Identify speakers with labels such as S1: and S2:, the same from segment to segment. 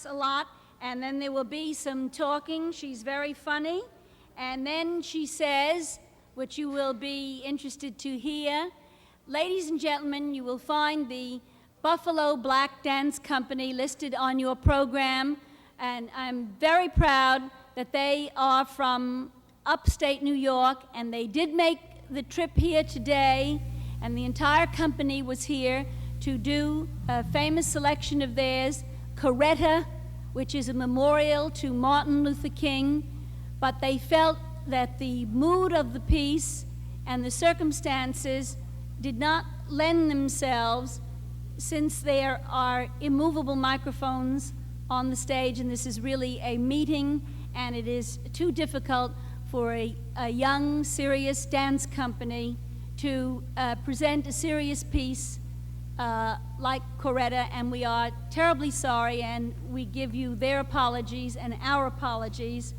S1: laughs a lot, and then there will be some talking. She's very funny. And then she says, which you will be interested to hear, ladies and gentlemen, you will find the Buffalo Black Dance Company listed on your program, and I'm very proud that they are from upstate New York, and they did make the trip here today, and the entire company was here to do a famous selection of theirs, Coretta, which is a memorial to Martin Luther King, but they felt that the mood of the piece and the circumstances did not lend themselves, since there are immovable microphones on the stage, and this is really a meeting, and it is too difficult for a young, serious dance company to present a serious piece like Coretta, and we are terribly sorry, and we give you their apologies and our apologies,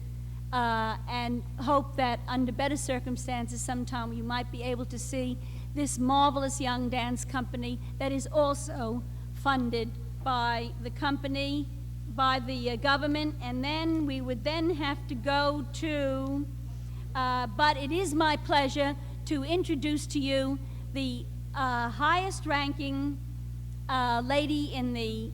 S1: and hope that under better circumstances sometime you might be able to see this marvelous young dance company that is also funded by the company, by the government, and then we would then have to go to, but it is my pleasure to introduce to you the highest ranking lady in the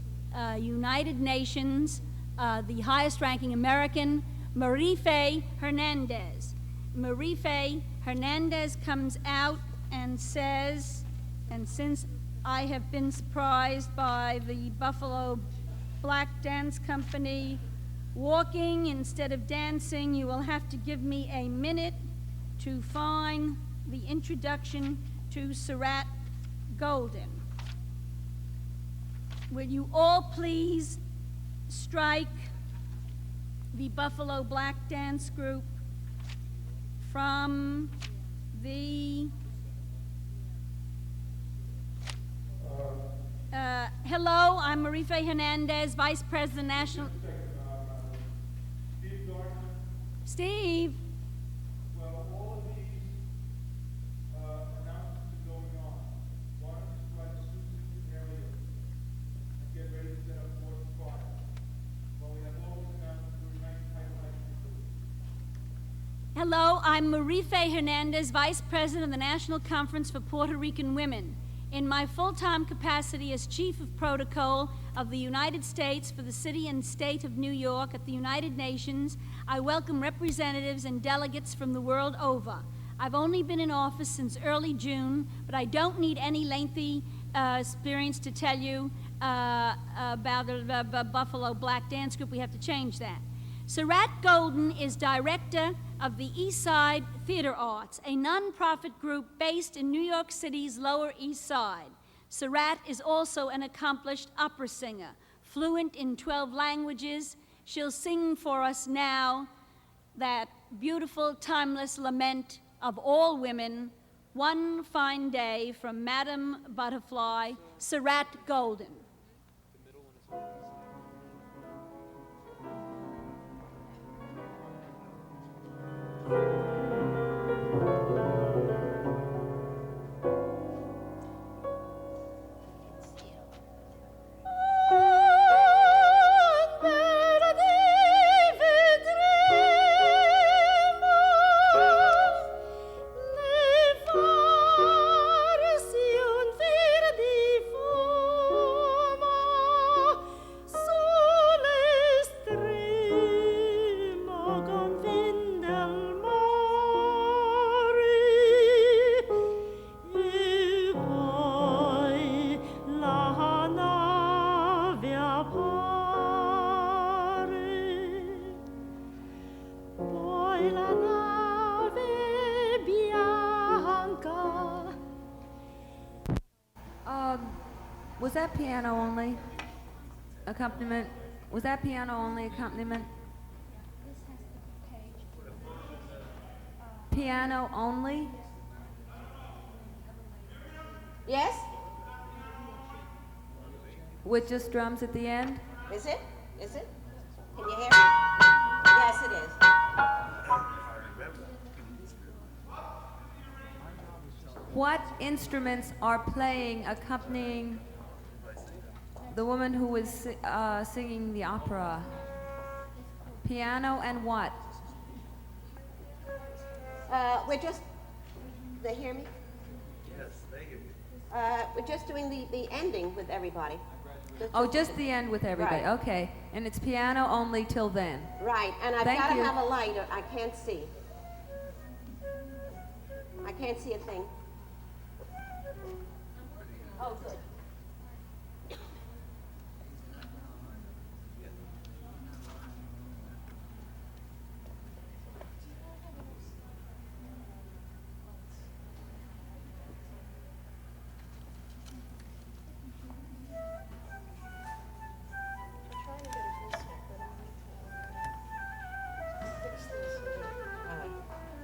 S1: United Nations, the highest ranking American, Marife Hernandez. Marife Hernandez comes out and says, and since I have been surprised by the Buffalo Black Dance Company walking instead of dancing, you will have to give me a minute to find the introduction to Sirat Golden. Will you all please strike the Buffalo Black Dance Group from the hello, I'm Marife Hernandez, Vice President, National. Steve.
S2: Well, all of these announcements are going on. Why don't you try to Susan area and get ready to set up 45. Well, we have all these announcements through 9 highlights.
S1: Hello, I'm Marife Hernandez, Vice President of the National Conference for Puerto Rican Women. In my full-time capacity as Chief of Protocol of the United States for the City and State of New York at the United Nations, I welcome representatives and delegates from the world over. I've only been in office since early June, but I don't need any lengthy experience to tell you about the Buffalo Black Dance Group. We have to change that. Sirat Golden is director of the East Side Theater Arts, a nonprofit group based in New York City's Lower East Side. Sirat is also an accomplished opera singer, fluent in 12 languages. She'll sing for us now that beautiful, timeless lament of all women, One Fine Day, from Madame Butterfly, Sirat Golden.
S3: Was that piano only accompaniment? Was that piano only accompaniment? Piano only?
S4: Yes?
S3: With just drums at the end?
S4: Is it? Is it? Can you hear me? Yes, it is.
S3: What instruments are playing accompanying the woman who was singing the opera. Piano and what?
S4: We're just, they hear me?
S5: Yes, they hear you.
S4: We're just doing the ending with everybody.
S3: Just the end with everybody.
S4: Right.
S3: Okay. And it's piano only till then.
S4: Right, and I've
S3: Thank
S4: got to
S3: you.
S4: have a light or I can't see. I can't see a thing. Oh, good.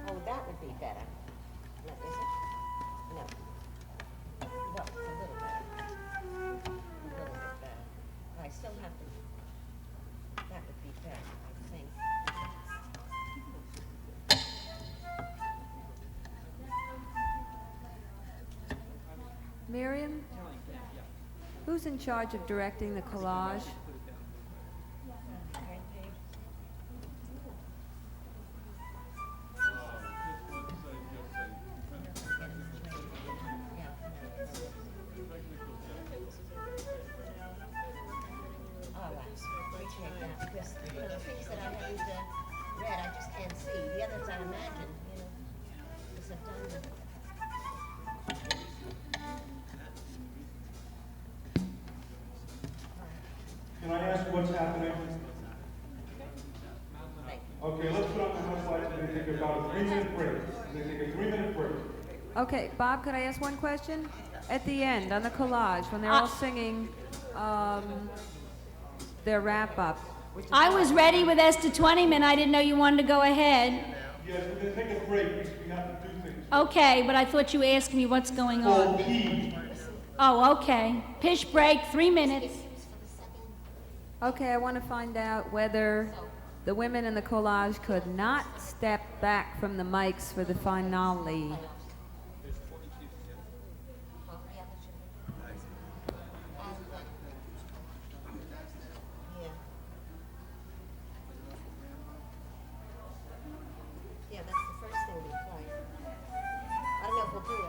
S4: Oh, that would be better. No, is it? No. No, it's a little better. A little bit better. I still have to, that would be better, I think.
S3: Miriam? Who's in charge of directing the collage?
S4: All right, appreciate that, because, you know, the things that I haven't read, I just can't see. The others I imagine, you know, because I've done them.
S2: Can I ask what's happening? Okay, let's put on the house lights. We're gonna take about a 3-minute break. We're gonna take a 3-minute break.
S3: Okay, Bob, could I ask one question? At the end, on the collage, when they're all singing their wrap-up.
S1: I was ready with Esther Twentyman. I didn't know you wanted to go ahead.
S2: Yes, we're gonna take a break because we have to do things.
S1: Okay, but I thought you asked me what's going
S2: Oh,
S1: on.
S2: P.
S1: Oh, okay. Pish break, 3 minutes.
S3: Okay, I want to find out whether the women in the collage could not step back from the mics for the finale.
S4: Yeah, that's the first thing we play. I don't know if we'll do it.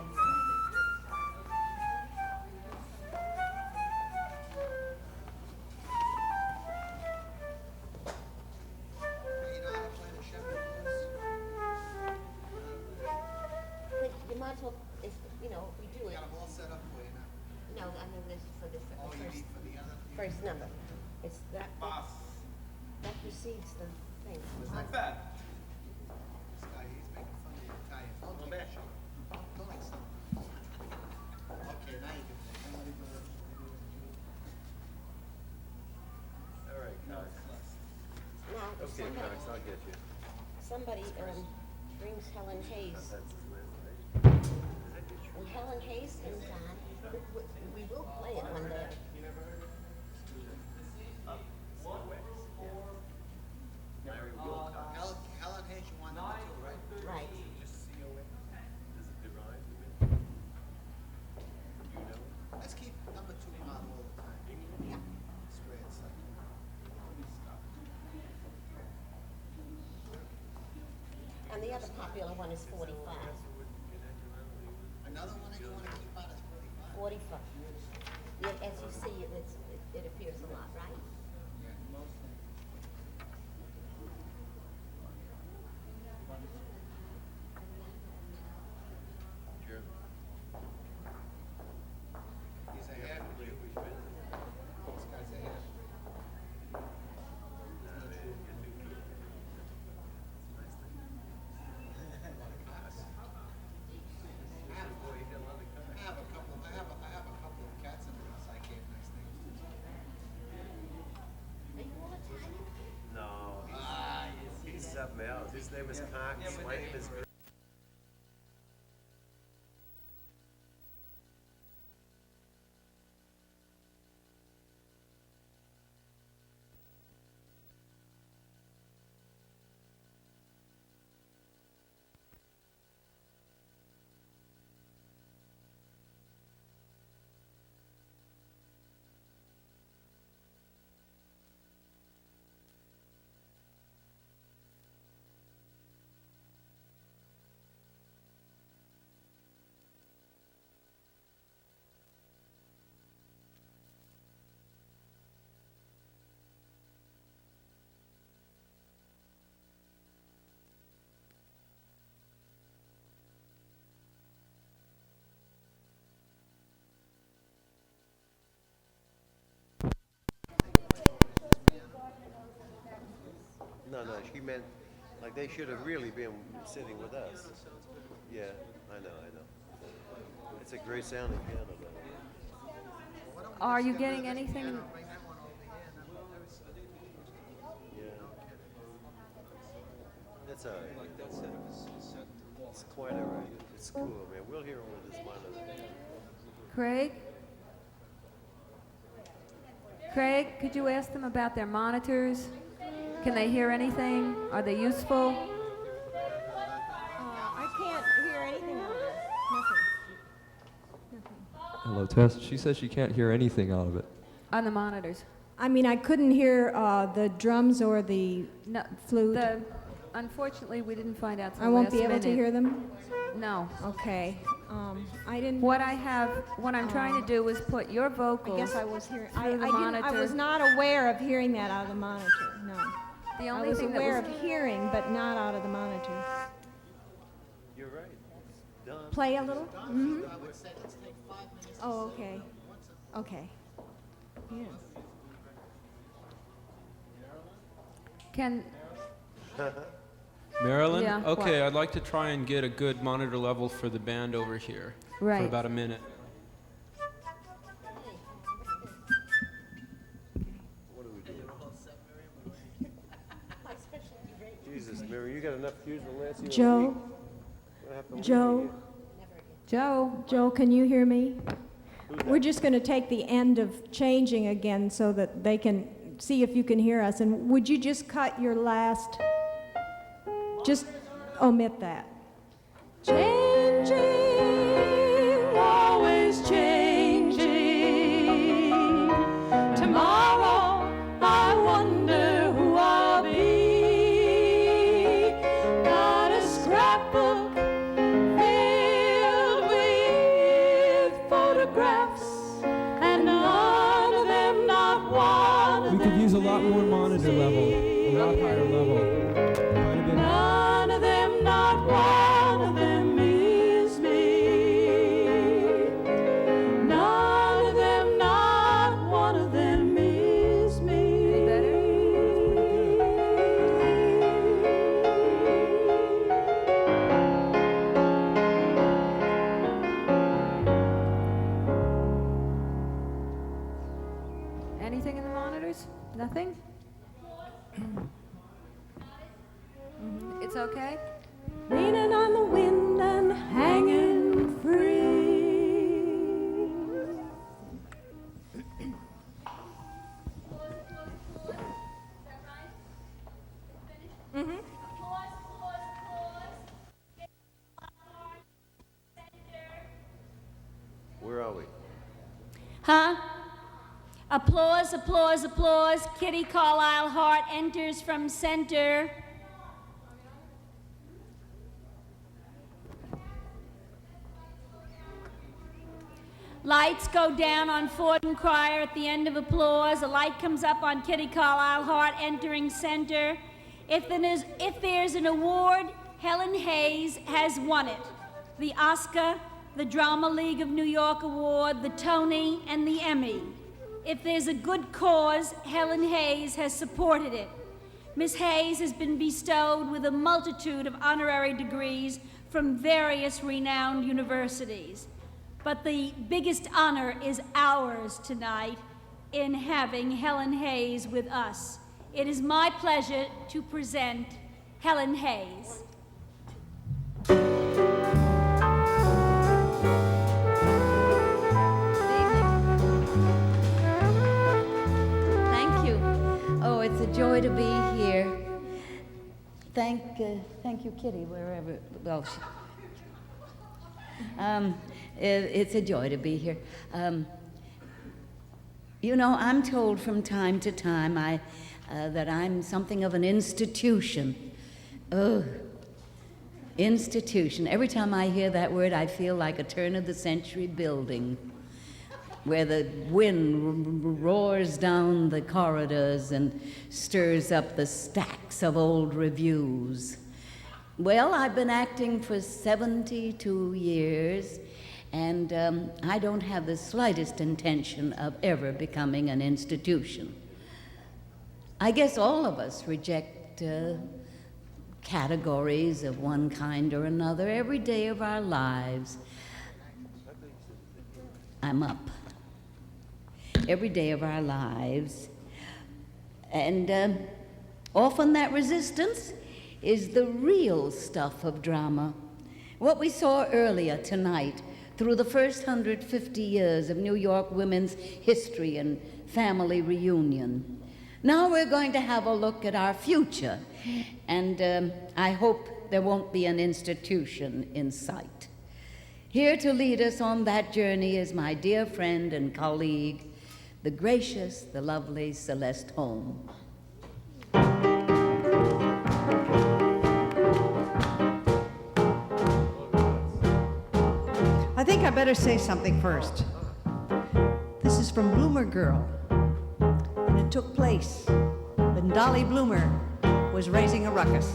S4: But you might as well, if, you know, we do it.
S5: Got them all set up for you now.
S4: No, I mean, this is for the
S5: Oh, you
S4: first,
S5: need for the other?
S4: first number. It's that, that precedes the thing.
S5: It's not bad. This guy, he's making fun of the Italian. Oh, no bad. Don't like stuff. Okay, now you can.
S6: All right, Cox.
S4: Now, if
S6: Okay,
S4: somebody,
S6: Cox, I'll get you.
S4: somebody brings Helen Hayes,
S6: That's his list, right?
S4: when Helen Hayes comes on, we will play it one day.
S6: Larry Wilcox.
S5: Helen Hayes, you want number 2, right?
S4: Right.
S5: Just COA.
S6: Does it derive from it? You know?
S5: Let's keep number 2 on all the time.
S4: Yeah.
S5: That's where it's like.
S4: And the other popular one is 45.
S5: Another one that you want to keep on is 45.
S4: 45. Yeah, as you see, it appears a lot, right?
S6: Sure.
S5: He's a half breed. This guy's a half breed. I have a couple of cats in the house. I gave nice names to.
S4: Are you all Italian?
S6: No, he's something else. His name is Cox. My name is No, she meant, like, they should have really been sitting with us. Yeah, I know. It's a great sounding piano, though.
S3: Are you getting anything?
S5: Bring that one over here, and then we'll do it.
S6: Yeah. That's all right. It's quite all right. It's cool, man. We'll hear him with his monitor.
S3: Craig, could you ask them about their monitors? Can they hear anything? Are they useful?
S7: I can't hear anything out of it. Nothing.
S8: Hello, Tess. She says she can't hear anything out of it.
S3: On the monitors?
S7: I mean, I couldn't hear the drums or the
S3: No,
S7: flute.
S3: unfortunately, we didn't find out till
S7: I won't
S3: last
S7: be able to
S3: minute.
S7: hear them?
S3: No.
S7: Okay. I didn't...
S3: What I'm trying to do is put your
S7: I
S3: vocals
S7: guess I was hearing... I
S3: through the monitor.
S7: was not aware of hearing that out of the monitor, no.
S3: The
S7: I
S3: only
S7: was
S3: thing
S7: aware
S3: that was
S7: of hearing, but not out of the monitor.
S6: You're right. It's done.
S7: Play a little? Mm-hmm.
S5: I would say let's take 5 minutes.
S7: Oh, okay. Okay. Yeah.
S3: can.
S9: Marilyn?
S3: Yeah,
S9: Okay,
S3: what?
S9: I'd like to try and get a good monitor level for the band over here.
S3: Right.
S9: For about a minute.
S6: What do we do? Jesus, Mary, you got enough fuse to last you
S7: Joe?
S6: a week? We'll have to leave
S7: Joe?
S6: you
S3: Joe.
S7: Joe, can you hear me?
S6: Who's
S7: We're just going to take the end of changing again so that they can see if you can hear us. And would you just cut your last, just omit that. Changing, always changing. Tomorrow I wonder who I'll be. Got a scrapbook filled with photographs, and none of them, not one of
S9: We could
S7: them
S9: use a lot more
S7: is
S9: monitor level, a lot
S7: me.
S9: higher level. Quite a bit.
S7: None of them, not one of them is me. None of them, not one of them is me.
S3: Any better? Anything in the monitors? Nothing? It's okay?
S7: Leaning on the wind and hanging free.
S6: Where are we?
S1: Huh? Applause, applause, applause. Kitty Carlisle Hart enters from center. Lights go down on Ford and Crier at the end of applause. A light comes up on Kitty Carlisle Hart entering center. If there's an award, Helen Hayes has won it. The Oscar, the Drama League of New York Award, the Tony, and the Emmy. If there's a good cause, Helen Hayes has supported it. Miss Hayes has been bestowed with a multitude of honorary degrees from various renowned universities. But the biggest honor is ours tonight in having Helen Hayes with us. It is my pleasure to present Helen Hayes.
S10: Thank you. Oh, it's a joy to be here. Thank you, Kitty, wherever. Well, it's a joy to be here. You know, I'm told from time to time that I'm something of an institution. Oh, institution. Every time I hear that word, I feel like a turn-of-the-century building where the wind roars down the corridors and stirs up the stacks of old reviews. Well, I've been acting for 72 years, and I don't have the slightest intention of ever becoming an institution. I guess all of us reject categories of one kind or another every day of our lives. I'm up. Every day of our lives. And often that resistance is the real stuff of drama. What we saw earlier tonight through the first 150 years of New York women's history and family reunion. Now we're going to have a look at our future, and I hope there won't be an institution in sight. Here to lead us on that journey is my dear friend and colleague, the gracious, the lovely Celeste Holm.
S11: I think I better say something first. This is from Bloomer Girl, and it took place when Dolly Bloomer was raising a ruckus.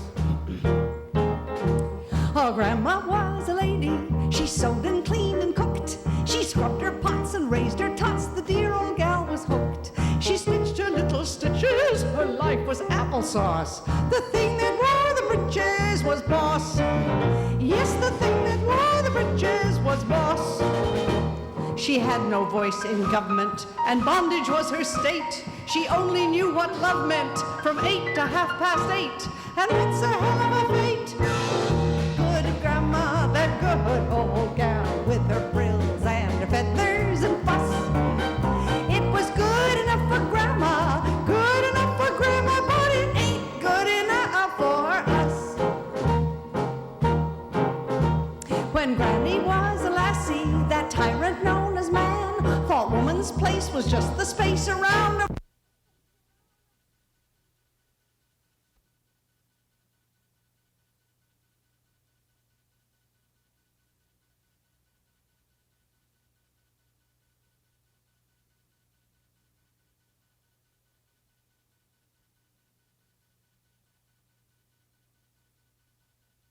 S11: Oh, Grandma was a lady. She sewed and cleaned and cooked. She scrubbed her pots and raised her tots. The dear old gal was hooked. She stitched her little stitches. Her life was applesauce. The thing that wore the breeches was boss. Yes, the thing that wore the breeches was boss. She had no voice in government, and bondage was her state. She only knew what love meant from 8 to 8:30, and it's a hell of a fate. Good Grandma, that good old gal, with her frills and her feathers and fuss. It was good enough for Grandma, good enough for Grandma, but it ain't good enough for us. When Granny was a lassie, that tyrant known as man thought woman's place was just the space